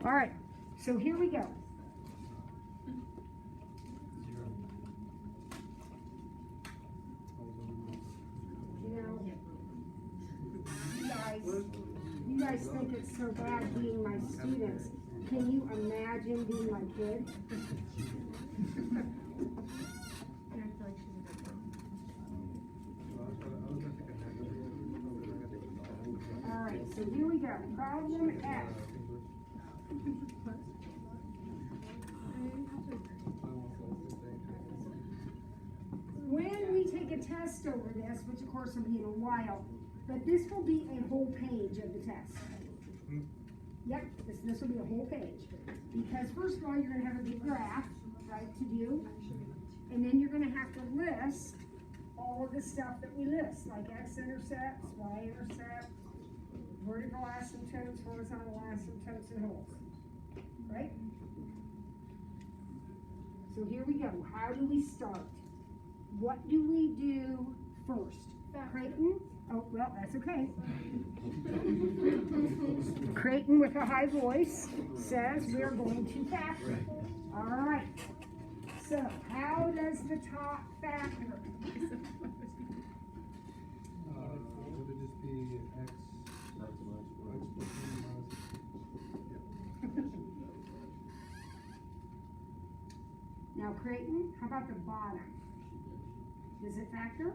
All right, so here we go. You guys think it's so bad being my students. Can you imagine being my kid? All right, so here we go. Problem F. When we take a test over this, which of course will be in a while, but this will be a whole page of the test. Yep, this will be a whole page. Because first of all, you're going to have a big graph, right, to do. And then you're going to have to list all of the stuff that we list, like X-Intercepts, Y-Intercepts, vertical asymptotes, horizontal asymptotes, and holes. Right? So here we go. How do we start? What do we do first? Creighton? Oh, well, that's okay. Creighton with a high voice says we're going to factor. All right. So, how does the top factor? Would it just be X? Now, Creighton, how about the bottom? Does it factor?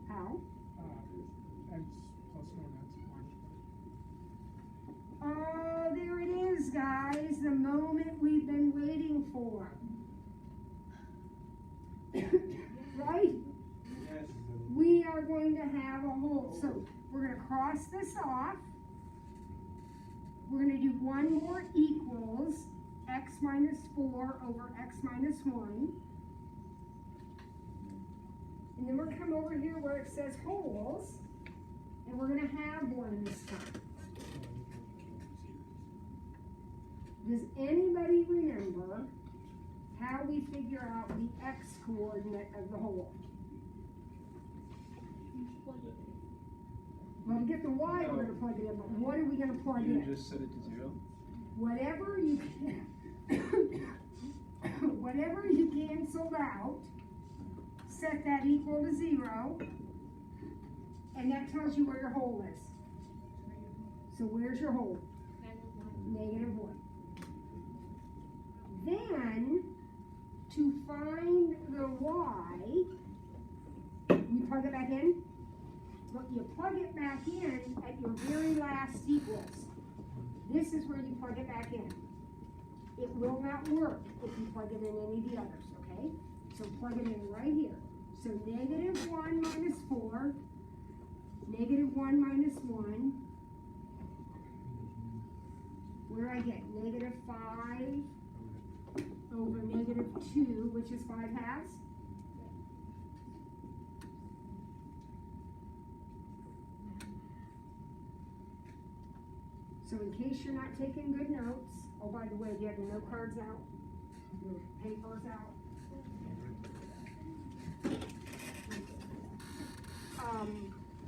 How? X plus 1, X 1. Oh, there it is, guys. The moment we've been waiting for. Right? Yes. We are going to have a whole. So we're going to cross this off. We're going to do one more equals x minus 4 over x minus 1. And then we're going to come over here where it says holes. And we're going to have one this time. Does anybody remember how we figure out the x coordinate of the hole? Well, to get the y, we're going to plug it in, but what are we going to plug in? You just set it to 0? Whatever you whatever you canceled out, set that equal to 0, and that tells you where your hole is. So where's your hole? -1. Then, to find the y, you plug it back in. But you plug it back in at your very last equals. This is where you plug it back in. It will not work if you plug it in any of the others, okay? So plug it in right here. So -1 minus 4, -1 minus 1. Where do I get? -5 over -2, which is 5/2. So in case you're not taking good notes, oh, by the way, do you have your note cards out? Your papers out?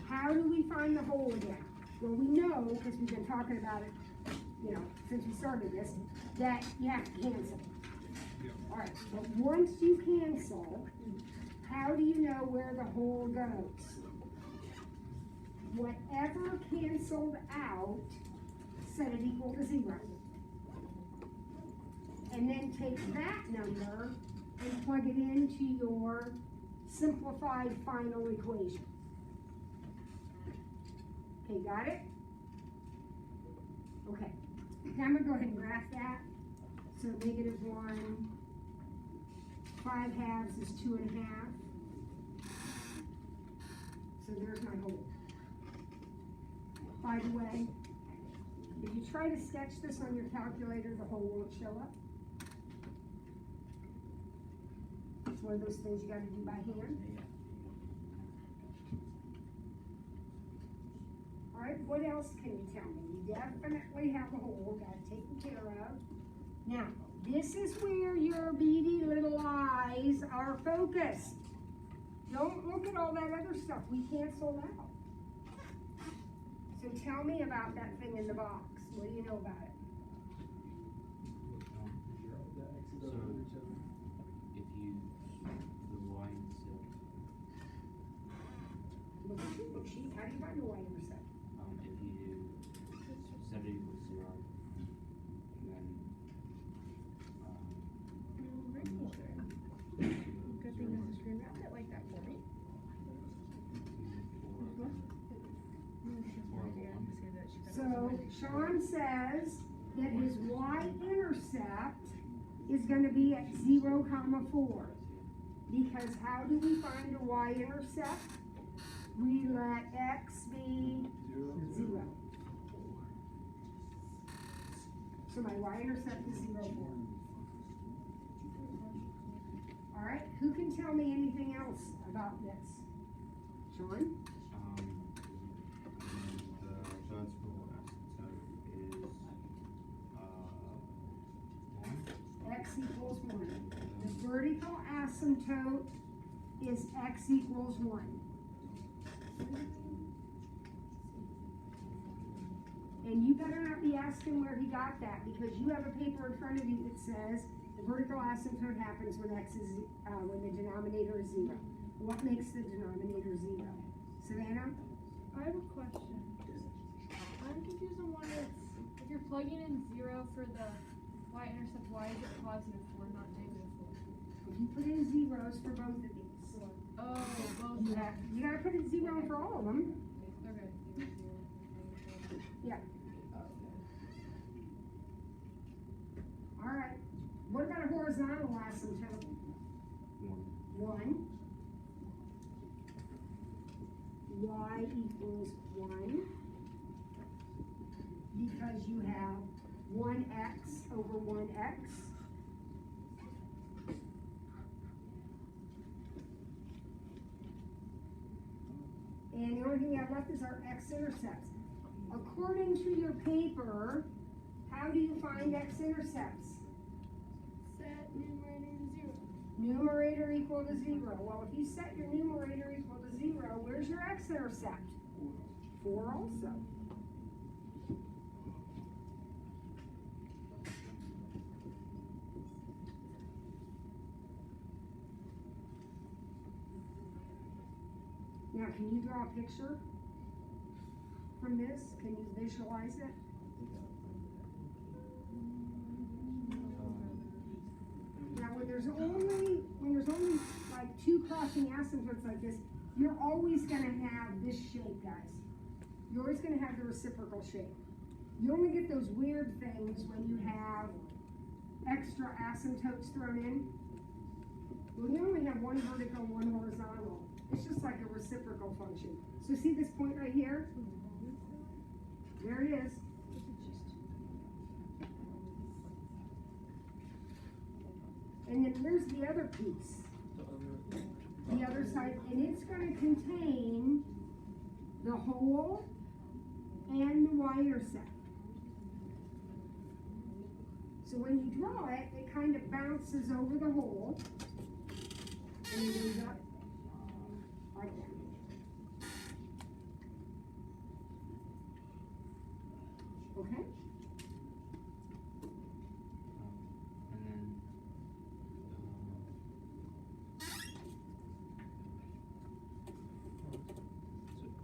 How do we find the hole again? Well, we know, because we've been talking about it, you know, since we started this, that you have to cancel. All right, but once you cancel, how do you know where the hole goes? Whatever canceled out, set it equal to 0. And then take that number and plug it into your simplified final equation. Okay, got it? Okay, now I'm going to go ahead and graph that. So -1, 5/2 is 2.5. So there's my hole. By the way, if you try to sketch this on your calculator, the hole won't show up. It's one of those things you got to do by hand. All right, what else can you tell me? You definitely have a hole, got it taken care of. Now, this is where your beady little eyes are focused. Don't look at all that other stuff we canceled out. So tell me about that thing in the box. What do you know about it? So, if you, the y-intercept, Look at your worksheet, how do you find the y-intercept? if you set it equal to 0, and then, Good thing Mrs. Green wrapped it like that for me. So Sean says that his y-intercept is gonna be at 0, 4. Because how do we find a y-intercept? We let x be 0. So my y-intercept is 0, 4. All right, who can tell me anything else about this? Sean? the vertical asymptote is, 1. X equals 1. The vertical asymptote is x equals 1. And you better not be asking where he got that, because you have a paper in front of you that says the vertical asymptote happens when x is, when the denominator is 0. What makes the denominator 0? Savannah? I have a question. I'm confused on why it's, if you're plugging in 0 for the y-intercept, why is it positive 4, not negative 4? If you put in zeros for both of these, Oh, both. you gotta put in 0 for all of them. Okay. Yeah. All right. What about a horizontal asymptote? 1. Y equals 1. Because you have 1x over 1x. And the only thing we have left is our x-intercepts. According to your paper, how do you find x-intercepts? Set numerator to 0. Numerator equal to 0. Well, if you set your numerator equal to 0, where's your x-intercept? 4 also. Now, can you draw a picture from this? Can you visualize it? Now, when there's only like 2 crossing asymptotes like this, you're always gonna have this shape, guys. You're always gonna have the reciprocal shape. You only get those weird things when you have extra asymptotes thrown in. Well, you only have one vertical, one horizontal. It's just like a reciprocal function. So see this point right here? There it is. And then here's the other piece. The other side, and it's going to contain the hole and the y-intercept. So when you draw it, it kind of bounces over the hole and it goes up like that. Okay? And then, so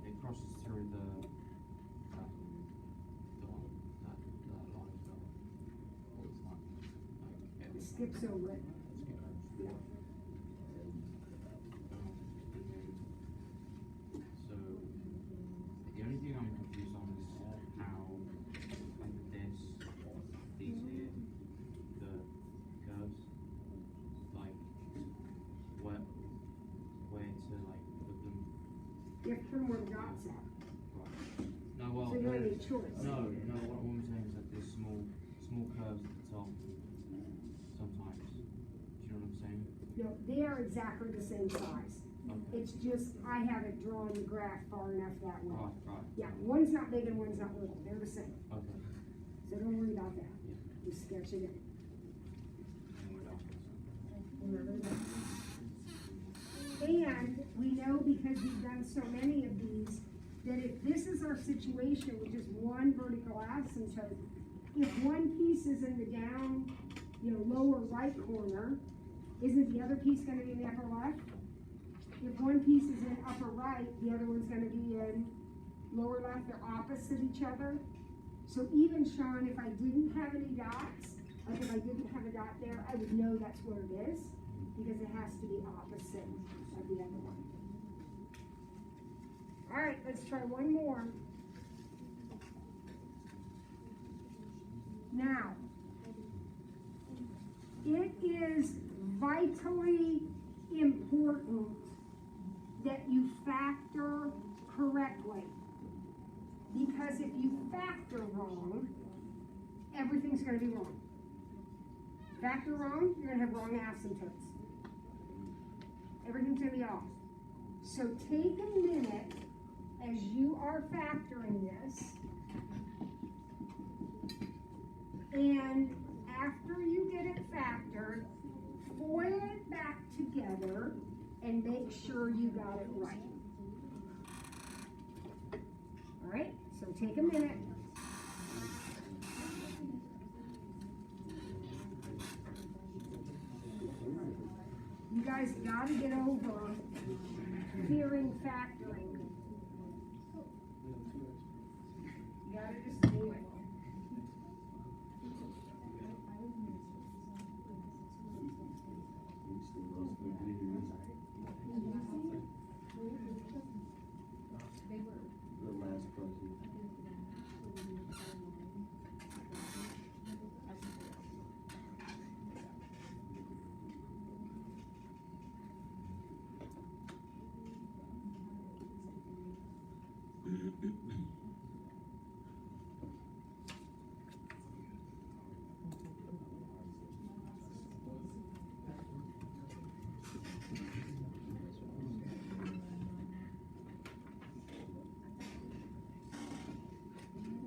it crosses through the line as well. Or it's not, It skips over it. Yeah. So, the only thing I'm confused on is how, like these here, the curves, like, where to, like, put them. You have to put them where the dots are. Right. No, well, So you don't have any choice. no, what I'm saying is that there's small curves at the top, sometimes. Do you know what I'm saying? No, they are exactly the same size. Okay. It's just, I haven't drawn the graph far enough that way. Right. Yeah, one's not big and one's not little. They're the same. Okay. So don't worry about that. Yeah. Just sketch it in. And we're done. Remember that? And we know, because we've done so many of these, that if this is our situation, which is one vertical asymptote, if one piece is in the down, lower right corner, isn't the other piece gonna be in the upper left? If one piece is in upper right, the other one's gonna be in lower left, they're opposite each other. So even, Sean, if I didn't have any dots, like if I didn't have a dot there, I would know that's where it is, because it has to be opposite of the other one. All right, let's try one more. Now, it is vitally important that you factor correctly. Because if you factor wrong, everything's going to be wrong. Factor wrong, you're going to have wrong asymptotes. Everything's going to be off. So take a minute as you are factoring this, and after you get it factored, foil it back together and make sure you got it right. All right, so take a minute. You guys got to get over fearing factoring. You got to just do it. The last question.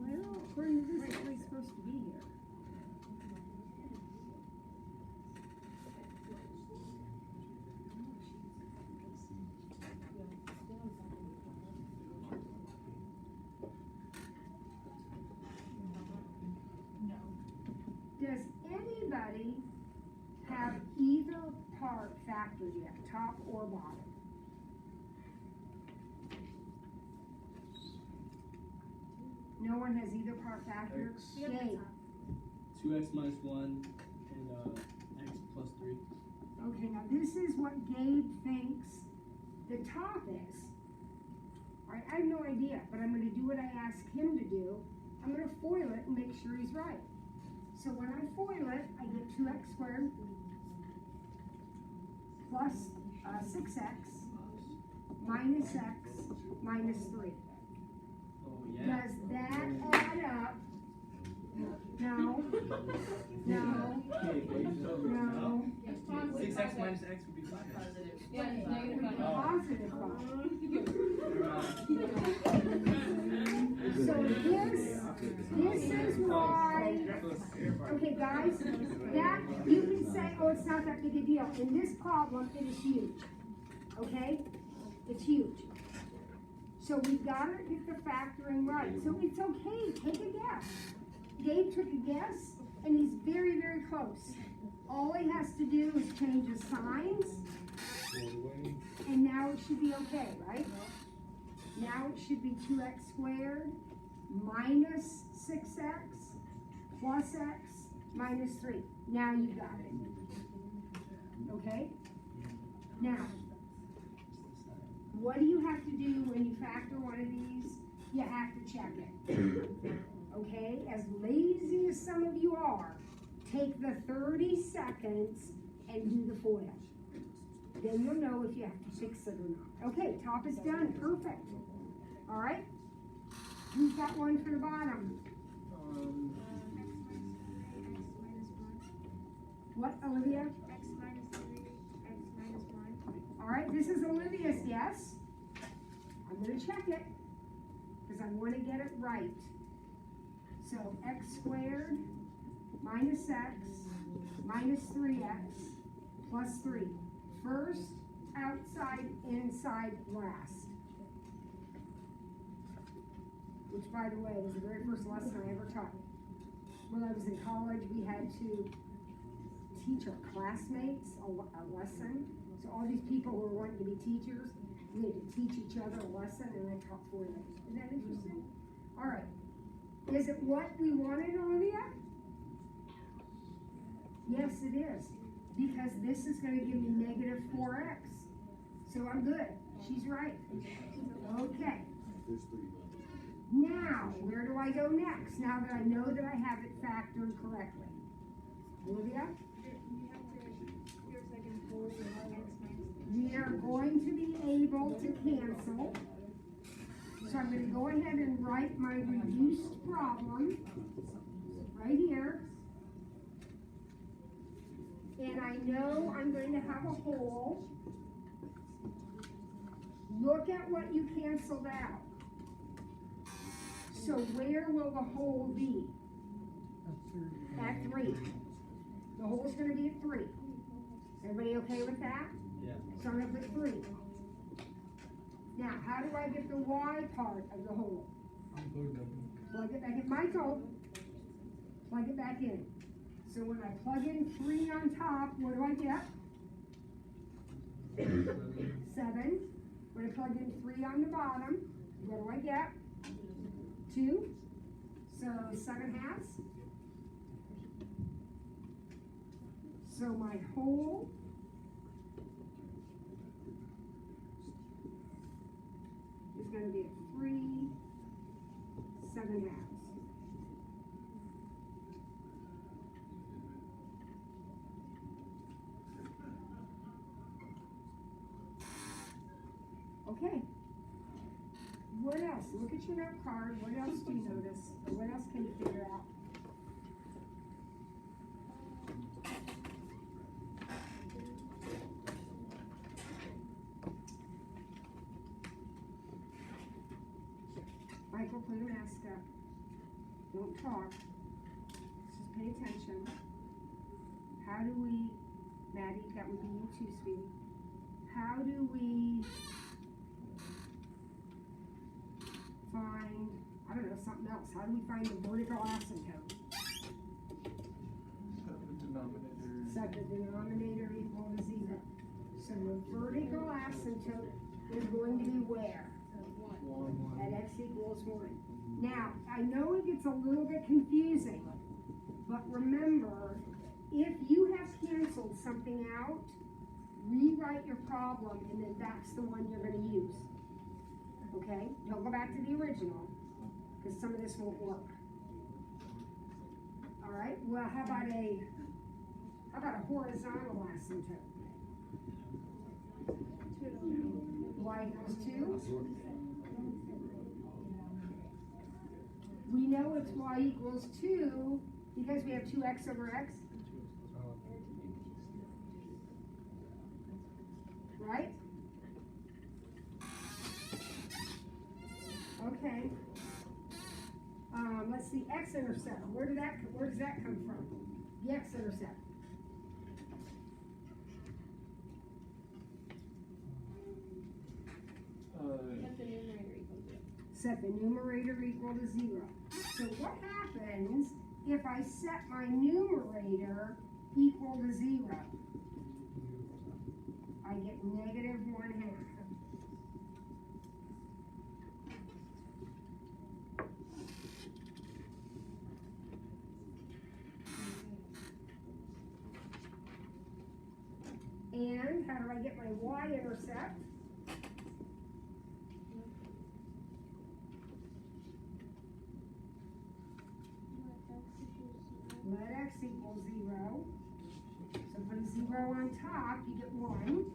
Well, according to this, it's really supposed to be here. Does anybody have either part factored yet, top or bottom? No one has either part factored? X. Gabe? 2x minus 1 and x plus 3. Okay, now this is what Gabe thinks the top is. All right, I have no idea, but I'm going to do what I asked him to do. I'm going to foil it and make sure he's right. So when I foil it, I get 2x squared plus 6x minus x minus 3. Oh, yeah. Does that add up? No. No. No. 6x minus x would be 5x. Yeah, it's negative With five. positive 5. So this is why, okay guys, that, you can say, oh, it's not that big a deal. In this problem, it is huge, okay? It's huge. So we've got to get the factoring right. So it's okay, take a guess. Gabe took a guess, and he's very, very close. All he has to do is change his signs, and now it should be okay, right? Now it should be 2x squared minus 6x plus x minus 3. Now you got it. Okay? Now, what do you have to do when you factor one of these? You have to check it. Okay? As lazy as some of you are, take the 30 seconds and do the FOIL. Then you'll know if you have to fix it or not. Okay, top is done. Perfect. All right? Who's got one for the bottom? What, Olivia? X minus 3, x minus 1. All right, this is Olivia's yes. I'm going to check it because I want to get it right. So x squared minus x minus 3x plus 3. First, outside, inside, last. Which, by the way, was the very first lesson I ever taught. When I was in college, we had to teach our classmates a lesson. So all these people who are wanting to be teachers, we had to teach each other a lesson, and I taught 4 days. Isn't that interesting? All right. Is it what we wanted, Olivia? Yes, it is. Because this is going to give me negative 4x. So I'm good. She's right. Okay. Now, where do I go next? Now that I know that I have it factored correctly. Olivia? You have to, here's like a whole X minus We are going to be able to cancel. So I'm going to go ahead and write my reduced problem right here. And I know I'm going to have a hole. Look at what you canceled out. So where will the hole be? At 3. The hole's going to be at 3. Everybody okay with that? Yeah. So I'm going to put 3. Now, how do I get the Y part of the hole? Plug it back in. Michael, plug it back in. So when I plug in 3 on top, what do I get? 7. When I plug in 3 on the bottom, what do I get? 2. So 7/2. So my hole is going to be at 3 7/2. Okay. What else? Look at your note card. What else do you notice? Or what else can you figure out? Michael, put a mask up. Don't talk. Just pay attention. How do we, Maddie, that would be you too, sweetie. How do we find, I don't know, something else. How do we find the vertical asymptote? Set the denominator equal to 0. So the vertical asymptote is going to be where? At x equals 1. Now, I know it gets a little bit confusing, but remember, if you have canceled something out, rewrite your problem, and then that's the one you're going to use. Okay? Don't go back to the original, because some of this won't work. All right? Well, how about a horizontal asymptote? Y equals 2. We know it's y equals 2 because we have 2x over x. Right? Okay. Let's see, X-Intercept. Where does that come from? The X-Intercept. Set the numerator equal to 0. So what happens if I set my numerator equal to 0? I get negative 1/2. And how do I get my y-intercept? Let x equal 0. So put a 0 on top, you get 1.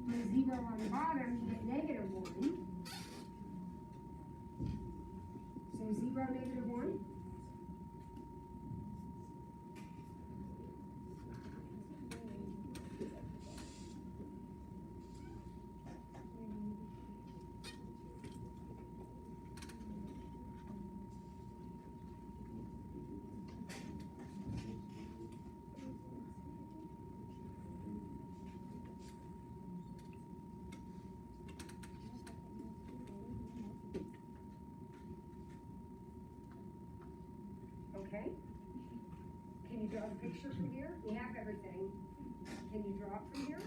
Put a 0 on the bottom, you get negative 1. So 0, negative 1. draw the picture from here? We have everything. Can you draw it from here?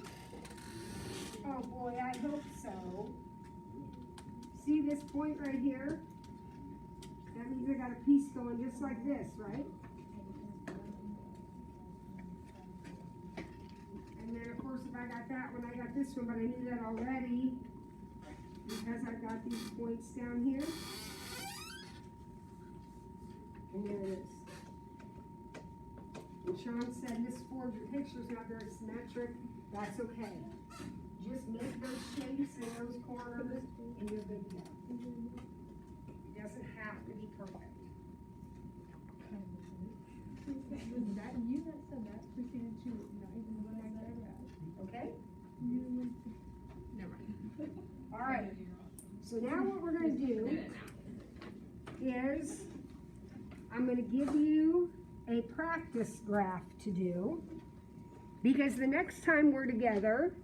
Oh boy, I hope so. See this point right here? That means I got a piece going just like this, right? And then of course if I got that one, I got this one, but I knew that already because I've got these points down here. And there it is. And Sean said this Ford, your picture's not very symmetric. That's okay. Just make those shapes in those corners and you're good to go. It doesn't have to be perfect. Was that you that said that? Preceded you, not even one I ever asked. Okay? Never mind. All right. So now what we're going to do is I'm going to give you a practice graph to do because the next time we're together,